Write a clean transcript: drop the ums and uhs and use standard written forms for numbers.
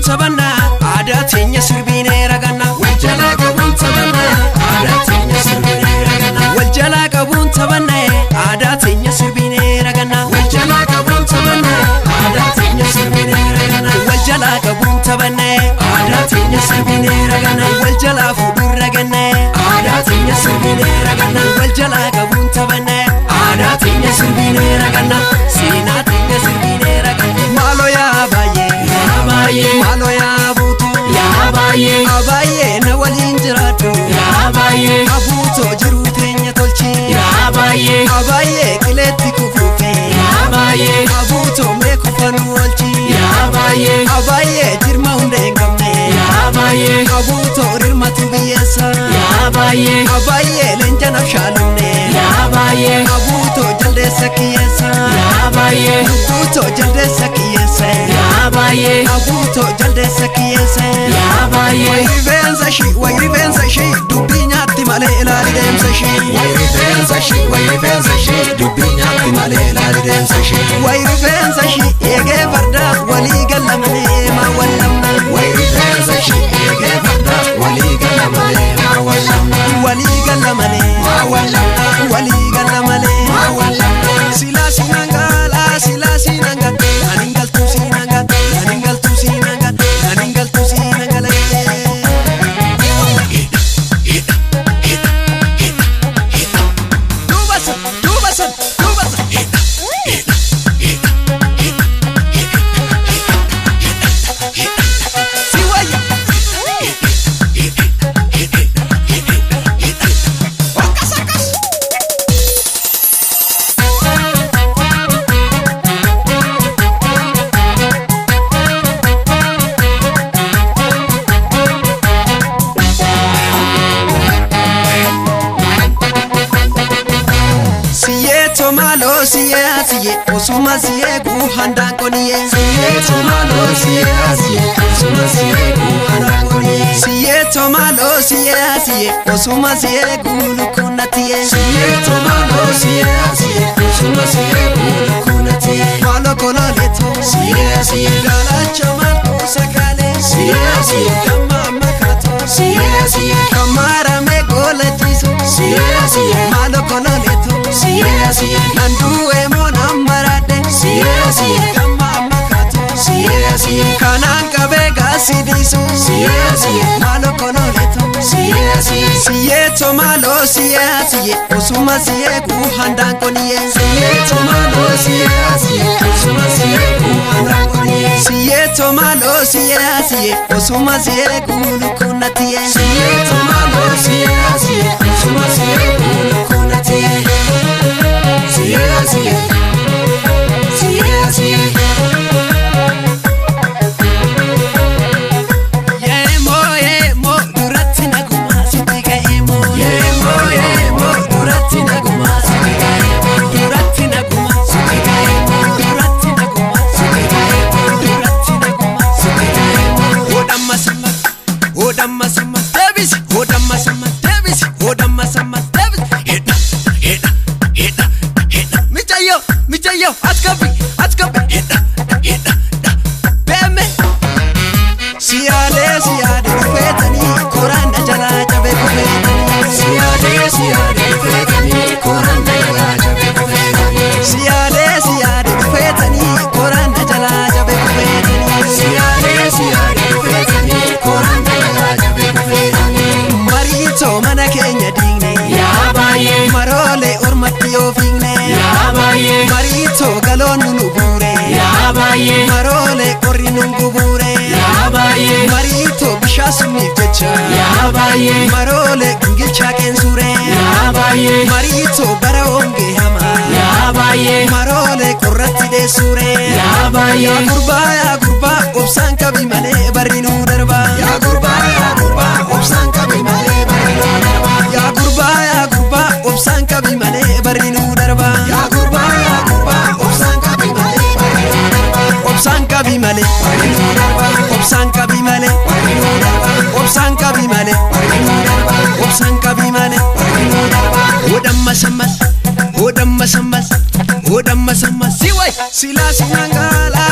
tabanna aadaa teenya sirbinee raganna wal jalaa qabuun tabanna aadaa teenya sirbinee raganna wal jalaa qabuun tabanna aadaa teenya sirbinee raganna wal jalaa qabuun tabanna aadaa teenya sirbinee raganna wal jalaa qabuun tabanna aadaa teenya sirbinee raganna wal jalaa fuudhuun raganna aadaa teenya sirbinee raganna wal jalaa qabuun tabanna aadaa teenya sirbinee raganna seenaa teenya sirbinee raganna maaloo yaa baay'ee maaloo yaa buutu yaa baay'ee na waliin jiraadhu yaa baay'ee abuutoo jiruu teenya tolchi yaa baay'ee qileetti kufuufe yaa baay'ee abuutoo mee kufanuu olchi yaa baay'ee jirma hundee hin qabne yaa baay'ee abuutoo rirmatu biyyeessa yaa baay'ee leenca nafshaalumne yaa baay'ee abuutoo jaldeessa kiyyeessa yaa baay'ee abuutoo jaldeessa kiyyeessa yaa baay'ee abuutoo jaldeessa kiyyeessa yaa baay'ee way rifeensa ishii dubbii nyaatti malee ilaali deemsa ishii way rifeensa ishii dubbii nyaatti malee ilaali deemsa ishii way rifeensa ishii eegee fardaaf walii galla malee maa wallamna way rifeensa ishii eegee fardaaf walii galla malee maa wallamna walii galla malee maa wallamna walii galla malee maa wallamna silaa sinangala silaa sinangala anin galtuu sinangala anin galtuu sinangala anin galtuu sinangala siye osuma siye kuhandaan koniye siye tomalo siye osuma siye kuhandaan koniye siye tomalo siye osuma siye kulukunatiye siye tomalo siye osuma siye kulukunatiye malo kololeto siye galacha malku sakale siye kama makato siye kamara me goletiso siye malo kololeto siye nanduwe mona marade siye kama makato siye kanan kabega sidiso siye malo kololeto siye tomalo siye osuma siye kuhandaan koniye siye tomalo siye osuma siye kuhandaan koniye siye tomalo siye osuma siye kulukunatiye siye tomalo siye osuma siye kulukunatiye siye michayo atkabi beme siyade kufetani koranda jala jabe kufetani siyade kufetani koranda jala jabe kufetani siyade kufetani koranda jala jabe kufetani siyade kufetani koranda jala jabe kufetani marito mana kenya dingne yaa baay'ee marole ormatti yoo fiigne yaa baay'ee marito galoonu nu buure yaa baay'ee marole qorri nu gubuure yaa baay'ee marito bishaasumniif jecha yaa baay'ee marole gingilchaa qeensuure yaa baay'ee marito bara onge hama yaa baay'ee marole qorratti deessuure yaa baay'ee yaa gurbaa obsaan qabi malee barri nu darba yaa gurbaa obsaan qabi malee barri nu darba yaa gurbaa obsaan qabi malee barri nu darba yaa gurbaa obsaan qabi malee barri nu darba obsaan qabi malee barri nu darba obsaan qabi malee barri nu darba obsaan qabi malee barri nu darba obsaan qabi malee barri nu darba odamma sammas siway silaa sinangala